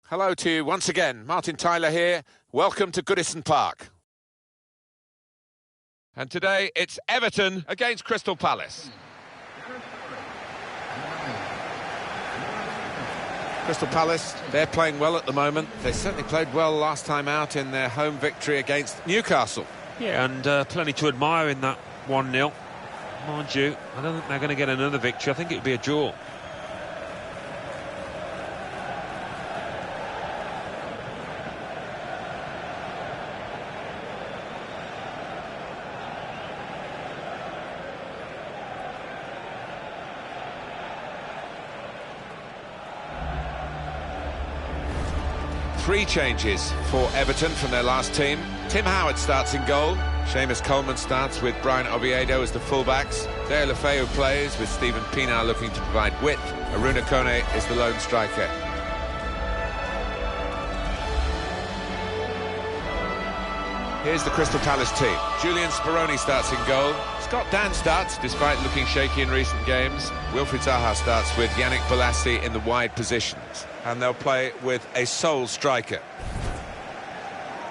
Hello to you once again. Martin Tyler here. Welcome to Goodison Park. And today it's Everton against Crystal Palace. Crystal Palace, they're playing well at the moment. They certainly played well last time out in their home victory against Newcastle. Yeah, and plenty to admire in that 1-0. Mind you, I don't think they're going to get another victory. I think it would be a draw. Three changes for Everton from their last team. Tim Howard starts in goal. Seamus Coleman starts with Brian Oviedo as the fullbacks. Dale Lefeu plays with Stephen Pienaar looking to provide width. Aruna Kone is the lone striker. Here's the Crystal Palace team. Julian Speroni starts in goal. Scott Dan starts, despite looking shaky in recent games. Wilfried Zaha starts with Yannick Bolasie in the wide positions. And they'll play with a sole striker.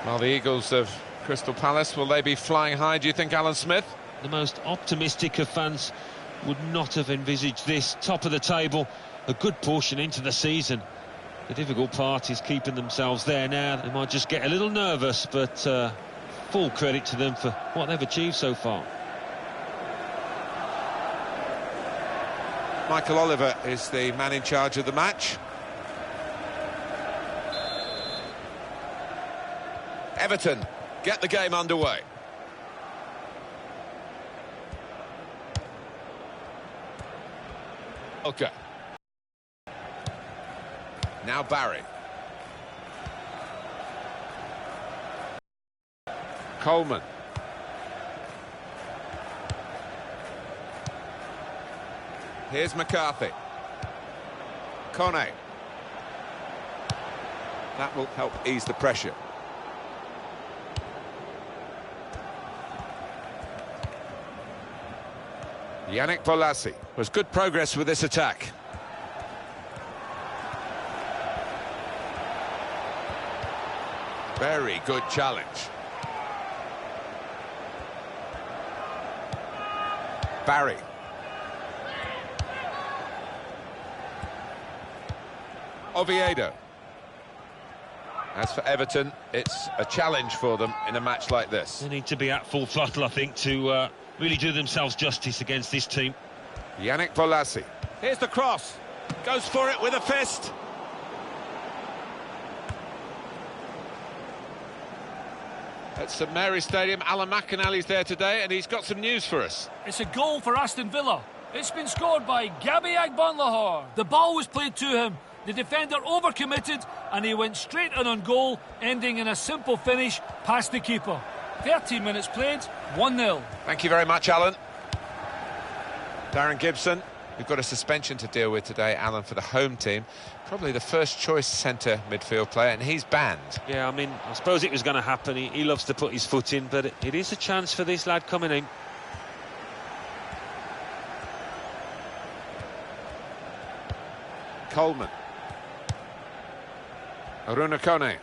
Well, the Eagles of Crystal Palace, will they be flying high, do you think, Alan Smith? The most optimistic of fans would not have envisaged this. Top of the table, a good portion into the season. The difficult part is keeping themselves there now. They might just get a little nervous, but full credit to them for what they've achieved so far. Michael Oliver is the man in charge of the match. Everton get the game underway. Okay. Now Barry. Coleman. Here's McCarthy. Kone. That will help ease the pressure. Yannick Bolasie. Was good progress with this attack. Very good challenge. Barry. Oviedo. As for Everton, it's a challenge for them in a match like this. They need to be at full throttle, I think, to really do themselves justice against this team. Yannick Bolasie. Here's the cross. Goes for it with a fist. At St Mary's Stadium, Alan McInally's there today, and he's got some news for us. It's a goal for Aston Villa. It's been scored by Gabby Agbonlahor. The ball was played to him. The defender overcommitted, and he went straight in on goal, ending in a simple finish past the keeper. 13 minutes played, 1-0. Thank you very much, Alan. Darren Gibson. We've got a suspension to deal with today, Alan, for the home team. Probably the first choice centre midfield player, and he's banned. Yeah, I mean, I suppose it was going to happen. He loves to put his foot in, but it is a chance for this lad coming in. Coleman. Aruna Kone.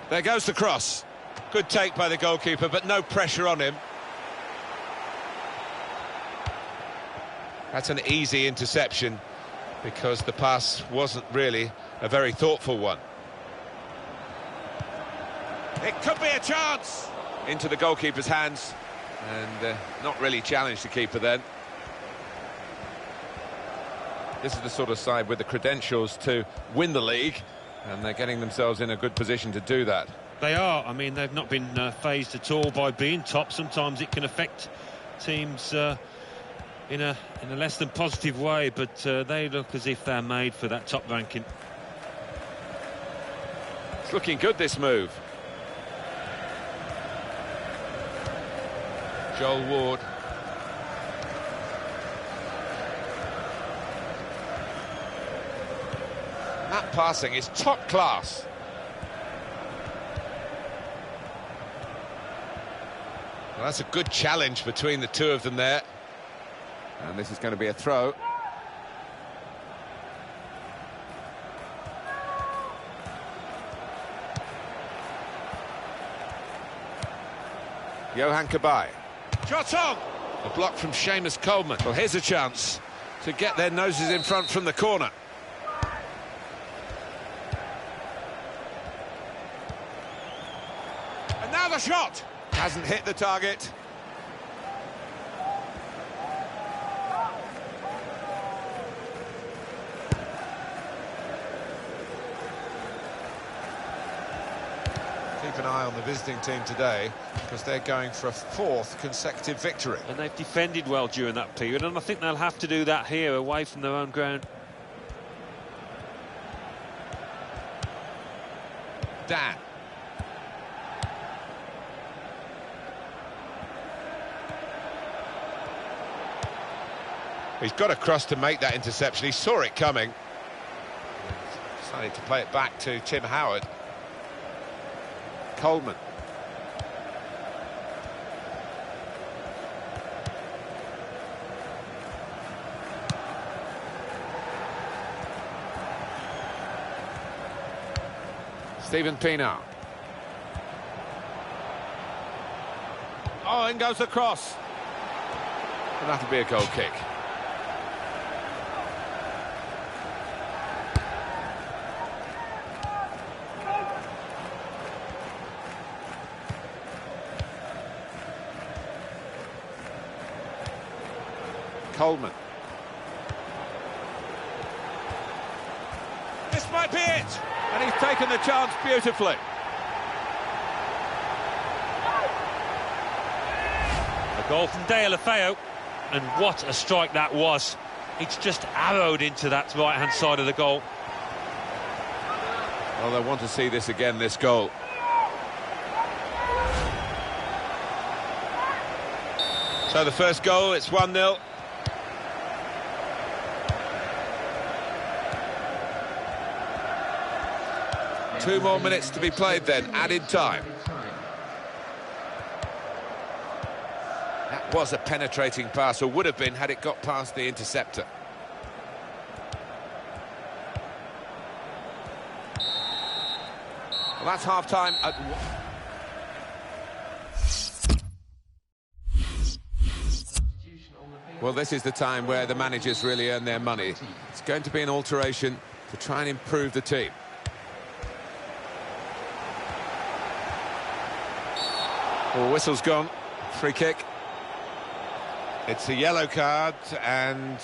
There goes the cross. Good take by the goalkeeper, but no pressure on him. That's an easy interception because the pass wasn't really a very thoughtful one. It could be a chance! Into the goalkeeper's hands, and not really challenged the keeper then. This is the sort of side with the credentials to win the league, and they're getting themselves in a good position to do that. They are. I mean, they've not been fazed at all by being top. Sometimes it can affect teams in a less than positive way, but they look as if they're made for that top ranking. It's looking good, this move. Joel Ward. That passing is top class. Well, that's a good challenge between the two of them there. And this is going to be a throw. Johan Cabaye. Shot on! A block from Seamus Coleman. Well, here's a chance to get their noses in front from the corner. And now the shot! Hasn't hit the target. Keep an eye on the visiting team today, because they're going for a 4th consecutive victory. And they've defended well during that period, and I think they'll have to do that here, away from their own ground. Dan. He's got across to make that interception. He saw it coming. Decided to play it back to Tim Howard. Coleman. Stephen Pienaar. Oh, in goes the cross. And that'll be a goal kick. Coleman. This might be it! And he's taken the chance beautifully. A goal from Deulofeu, and what a strike that was. It's just arrowed into that right-hand side of the goal. Well, they want to see this again, this goal. So the first goal, it's 1-0. Two more minutes to be played then, added time. That was a penetrating pass, or would have been had it got past the interceptor. Well, that's half-time at... Well, this is the time where the managers really earn their money. It's going to be an alteration to try and improve the team. Oh, whistle's gone. Free kick. It's a yellow card, and,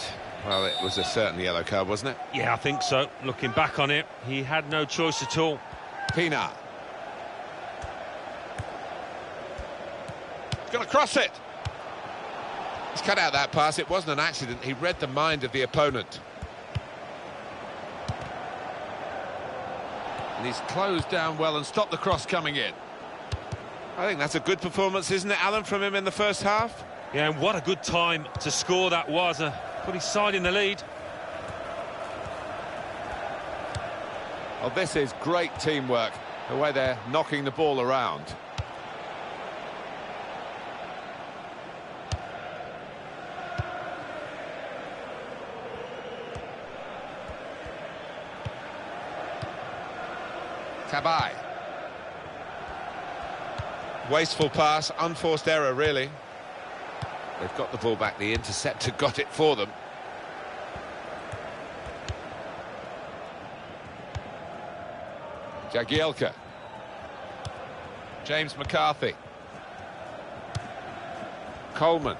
well, it was a certain yellow card, wasn't it? Yeah, I think so. Looking back on it, he had no choice at all. Pienaar. He's going to cross it. He's cut out that pass. It wasn't an accident. He read the mind of the opponent. And he's closed down well and stopped the cross coming in. I think that's a good performance, isn't it, Alan, from him in the first half? Yeah, and what a good time to score that was. Put his side in the lead. Well, this is great teamwork, the way they're knocking the ball around. Cabaye. Wasteful pass, unforced error, really. They've got the ball back, the interceptor got it for them. Jagielka. James McCarthy. Coleman.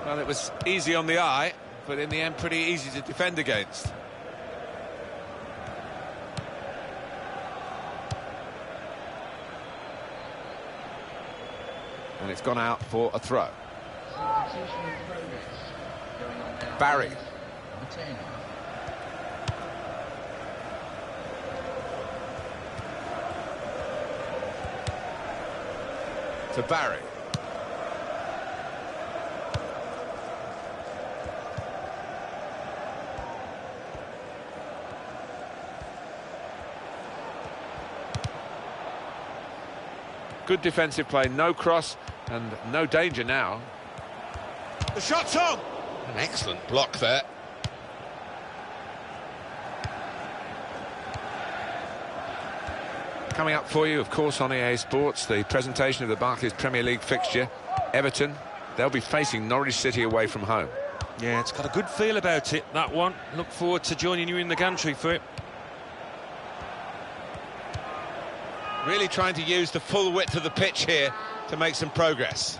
Well, it was easy on the eye, but in the end pretty easy to defend against. And it's gone out for a throw. Barry. To Barry. Good defensive play, no cross and no danger now. The shot's on! An excellent block there. Coming up for you, of course, on EA Sports, the presentation of the Barclays Premier League fixture. Everton, they'll be facing Norwich City away from home. Yeah, it's got a good feel about it, that one. Look forward to joining you in the gantry for it. Really trying to use the full width of the pitch here to make some progress.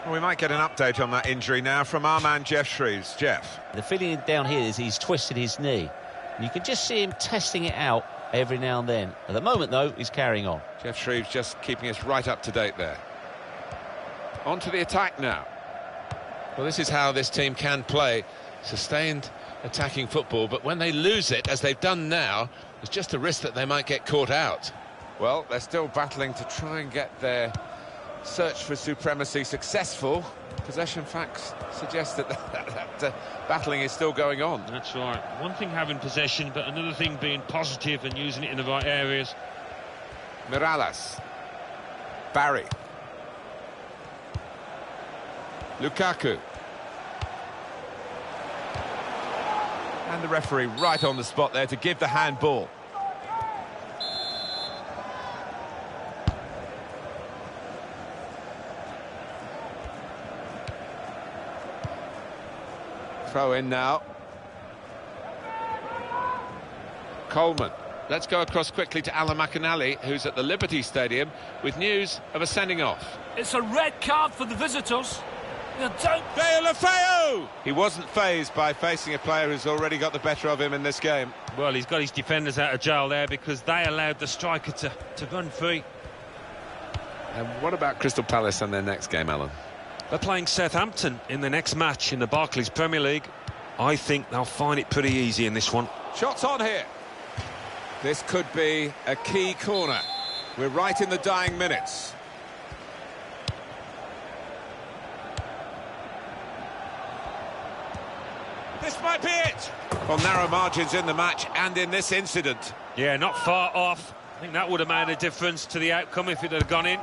Well, we might get an update on that injury now from our man Jeff Shreves. Jeff. The feeling down here is he's twisted his knee. You can just see him testing it out every now and then. At the moment, though, he's carrying on. Jeff Shreves just keeping us right up to date there. On to the attack now. Well, this is how this team can play. Sustained attacking football, but when they lose it, as they've done now, there's just a risk that they might get caught out. Well, they're still battling to try and get their search for supremacy successful. Possession facts suggest that battling is still going on. That's right. One thing having possession, but another thing being positive and using it in the right areas. Mirallas. Barry. Lukaku. And the referee right on the spot there to give the handball. Throw in now. Coleman. Let's go across quickly to Alan McInally, who's at the Liberty Stadium with news of a sending off. It's a red card for the visitors. They're down. Deulofeu! He wasn't fazed by facing a player who's already got the better of him in this game. Well, he's got his defenders out of jail there because they allowed the striker to run free. And what about Crystal Palace and their next game, Alan? They're playing Southampton in the next match in the Barclays Premier League. I think they'll find it pretty easy in this one. Shots on here. This could be a key corner. We're right in the dying minutes. This might be it. Well, narrow margins in the match and in this incident. Yeah, not far off. I think that would have made a difference to the outcome if it had gone in.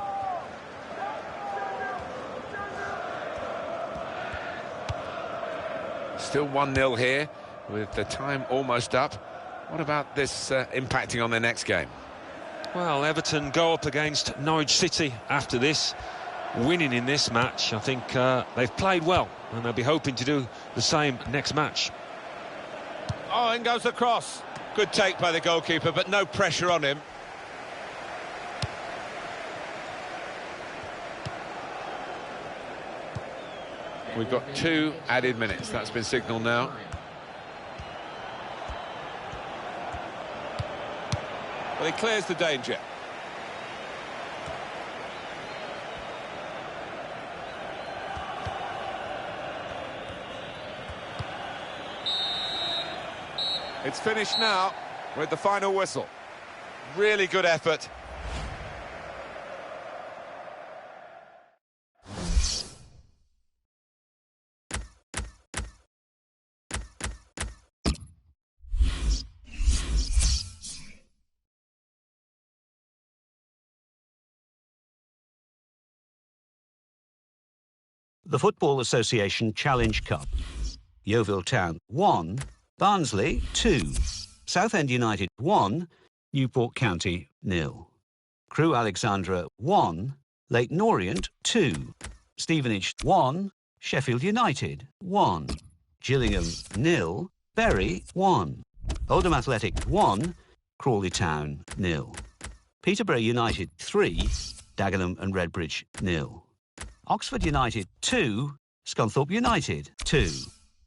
Still 1-0 here, with the time almost up. What about this impacting on their next game? Well, Everton go up against Norwich City after this. Winning in this match, I think they've played well, and they'll be hoping to do the same next match. Oh, in goes the cross. Good take by the goalkeeper, but no pressure on him. We've got 2 added minutes. That's been signalled now. Well, he clears the danger. It's finished now with the final whistle. Really good effort. The Football Association Challenge Cup. Yeovil Town 1, Barnsley 2, Southend United 1, Newport County 0. Crewe Alexandra 1, Leyton Orient 2, Stevenage 1, Sheffield United 1, Gillingham 0, Bury 1, Oldham Athletic 1, Crawley Town 0, Peterborough United 3, Dagenham and Redbridge 0. Oxford United 2, Scunthorpe United 2,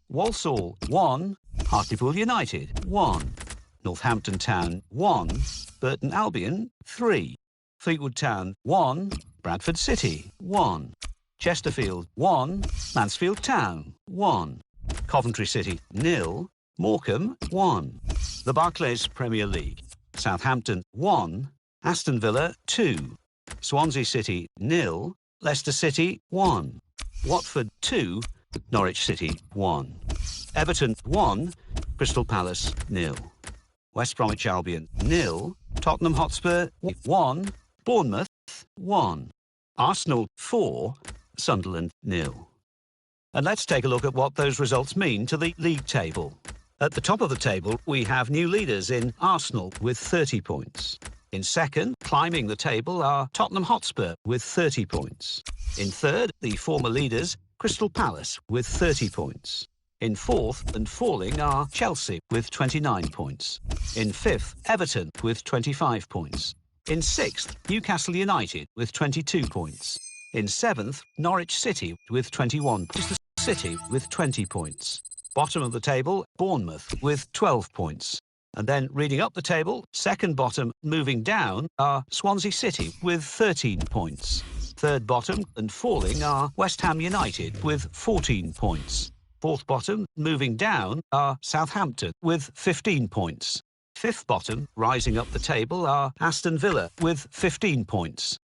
Walsall 1, Hartlepool United 1, Northampton Town 1, Burton Albion 3, Fleetwood Town 1, Bradford City 1, Chesterfield 1, Mansfield Town 1, Coventry City 0, Morecambe 1. The Barclays Premier League. Southampton 1, Aston Villa 2, Swansea City 0, Leicester City 1, Watford 2, Norwich City 1, Everton 1, Crystal Palace 0, West Bromwich Albion 0, Tottenham Hotspur 1, Bournemouth 1, Arsenal 4, Sunderland 0. And let's take a look at what those results mean to the league table. At the top of the table, we have new leaders in Arsenal with 30 points. In second, climbing the table, are Tottenham Hotspur with 30 points. In third, the former leaders, Crystal Palace with 30 points. In fourth and falling are Chelsea with 29 points. In fifth, Everton with 25 points. In sixth, Newcastle United with 22 points. In seventh, Norwich City with 21 points. City with 20 points. Bottom of the table, Bournemouth with 12 points. And then reading up the table, second bottom moving down are Swansea City with 13 points. Third bottom and falling are West Ham United with 14 points. Fourth bottom moving down are Southampton with 15 points. Fifth bottom rising up the table are Aston Villa with 15 points.